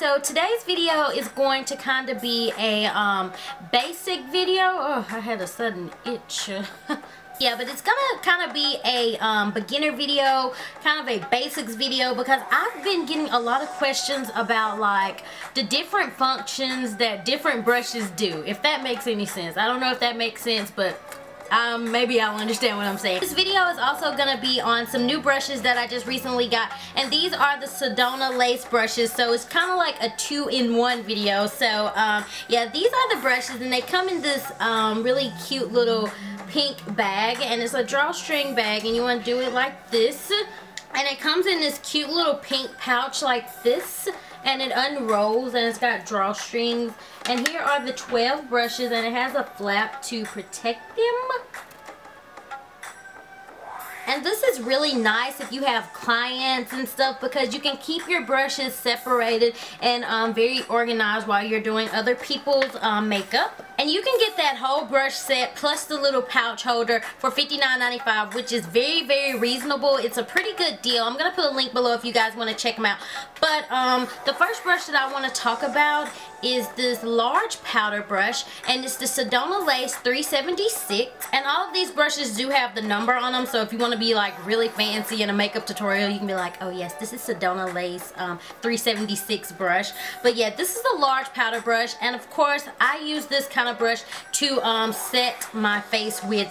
so today's video is going to kind of be a basic video. Oh, I had a sudden itch. Yeah, but it's gonna kind of be a beginner video, kind of a basics video, because I've been getting a lot of questions about like the different functions that different brushes do, if that makes any sense. I don't know if that makes sense, but maybe I'll understand what I'm saying. This video is also going to be on some new brushes that I just recently got, and these are the Sedona lace brushes, so it's kind of like a 2-in-1 video. So yeah, these are the brushes, and they come in this really cute little pink bag, and it's a drawstring bag, and you want to do it like this, and it comes in this cute little pink pouch like this, and it unrolls, and it's got drawstrings. And here are the 12 brushes, and it has a flap to protect them. And this is really nice if you have clients and stuff, because you can keep your brushes separated and very organized while you're doing other people's makeup. And you can get that whole brush set plus the little pouch holder for $59.95, which is very, very reasonable. It's a pretty good deal. I'm going to put a link below if you guys want to check them out. But the first brush that I want to talk about is this large powder brush, and it's the Sedona Lace 376. And all of these brushes do have the number on them, so if you want to be like really fancy in a makeup tutorial, you can be like, oh yes, this is Sedona Lace 376 brush. But yeah, this is a large powder brush, and of course I use this kind of brush to set my face with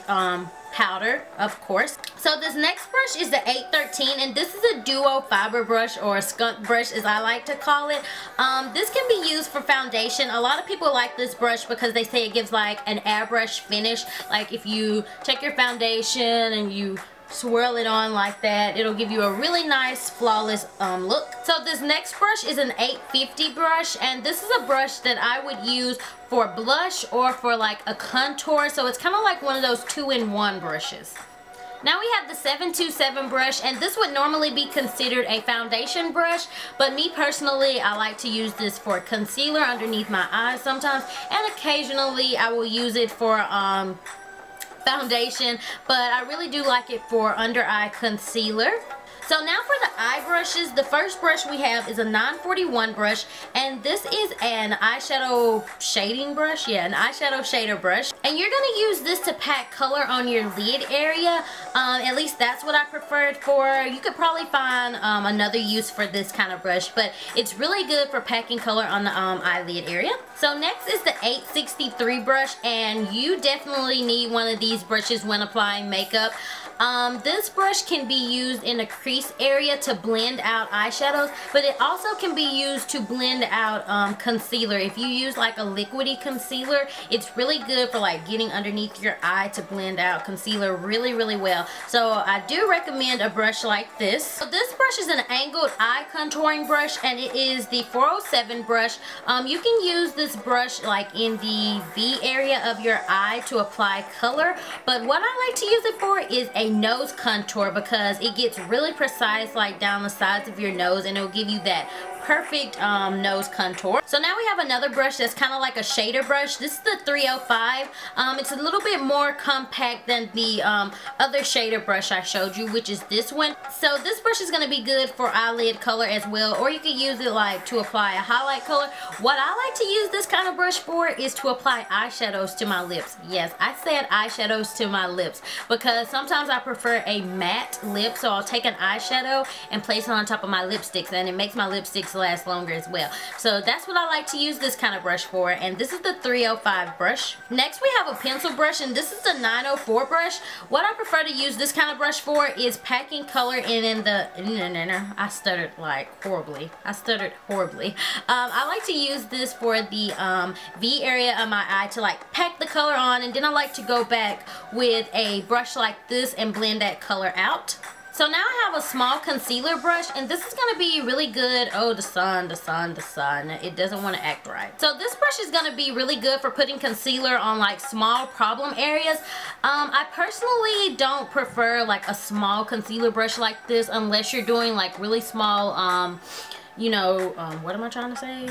powder, of course. So this next brush is the 813, and this is a duo fiber brush, or a skunk brush as I like to call it. This can be used for foundation. A lot of people like this brush because they say it gives like an airbrush finish. Like if you take your foundation and you swirl it on like that, it'll give you a really nice flawless look. So this next brush is an 850 brush, and this is a brush that I would use for blush or for like a contour, so it's kind of like one of those 2-in-1 brushes. Now we have the 727 brush, and this would normally be considered a foundation brush, but me personally, I like to use this for concealer underneath my eyes sometimes, and occasionally I will use it for foundation, but I really do like it for under eye concealer. So now for the eye brushes, the first brush we have is a 941 brush, and this is an eyeshadow shading brush. Yeah, an eyeshadow shader brush. And you're going to use this to pack color on your lid area. At least that's what I prefer it for. You could probably find another use for this kind of brush, but it's really good for packing color on the eyelid area. So next is the 863 brush, and you definitely need one of these brushes when applying makeup. This brush can be used in a crease area to blend out eyeshadows, but it also can be used to blend out concealer. If you use like a liquidy concealer, it's really good for like getting underneath your eye to blend out concealer really, really well. So I do recommend a brush like this. So this brush is an angled eye contouring brush, and it is the 407 brush. You can use this brush like in the V area of your eye to apply color, but what I like to use it for is a nose contour, because it gets really precise like down the sides of your nose, and it'll give you that perfect nose contour. So now we have another brush that's kind of like a shader brush. This is the 305. It's a little bit more compact than the other shader brush I showed you, which is this one. So this brush is going to be good for eyelid color as well, or you could use it like to apply a highlight color. What I like to use this kind of brush for is to apply eyeshadows to my lips. Yes, I said eyeshadows to my lips, because sometimes I prefer a matte lip, so I'll take an eyeshadow and place it on top of my lipsticks, and it makes my lipsticks last longer as well. So that's what I like to use this kind of brush for, and this is the 305 brush. Next we have a pencil brush, and this is the 904 brush. What I prefer to use this kind of brush for is packing color in the I stuttered like horribly. I stuttered horribly. I like to use this for the V area of my eye to like pack the color on, and then I like to go back with a brush like this and blend that color out. So now I have a small concealer brush, and this is going to be really good. Oh, the sun. It doesn't want to act right. So this brush is going to be really good for putting concealer on like small problem areas. I personally don't prefer like a small concealer brush like this unless you're doing like really small, you know, what am I trying to say?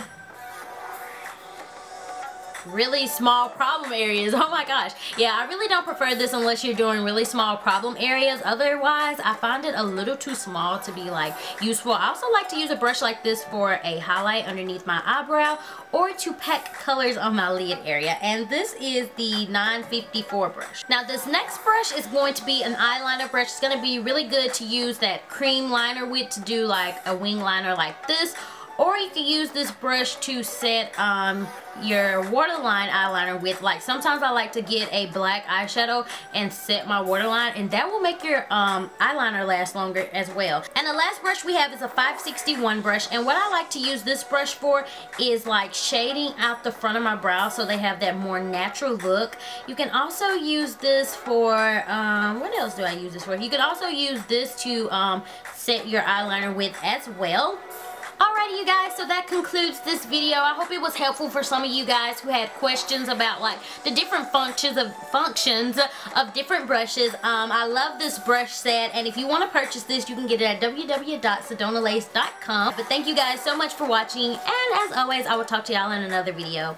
really small problem areas. Oh my gosh. Yeah, I really don't prefer this unless you're doing really small problem areas. Otherwise, I find it a little too small to be like useful. I also like to use a brush like this for a highlight underneath my eyebrow or to pack colors on my lid area. And this is the 954 brush. Now this next brush is going to be an eyeliner brush. It's going to be really good to use that cream liner with to do like a wing liner like this. Or you can use this brush to set your waterline eyeliner with. Like sometimes I like to get a black eyeshadow and set my waterline, and that will make your eyeliner last longer as well. And the last brush we have is a 561 brush, and what I like to use this brush for is like shading out the front of my brow so they have that more natural look. You can also use this for, what else do I use this for? You can also use this to set your eyeliner with as well. Alrighty you guys, so that concludes this video. I hope it was helpful for some of you guys who had questions about like the different functions of different brushes. I love this brush set, and if you want to purchase this, you can get it at www.sedonalace.com. But thank you guys so much for watching, and as always, I will talk to y'all in another video.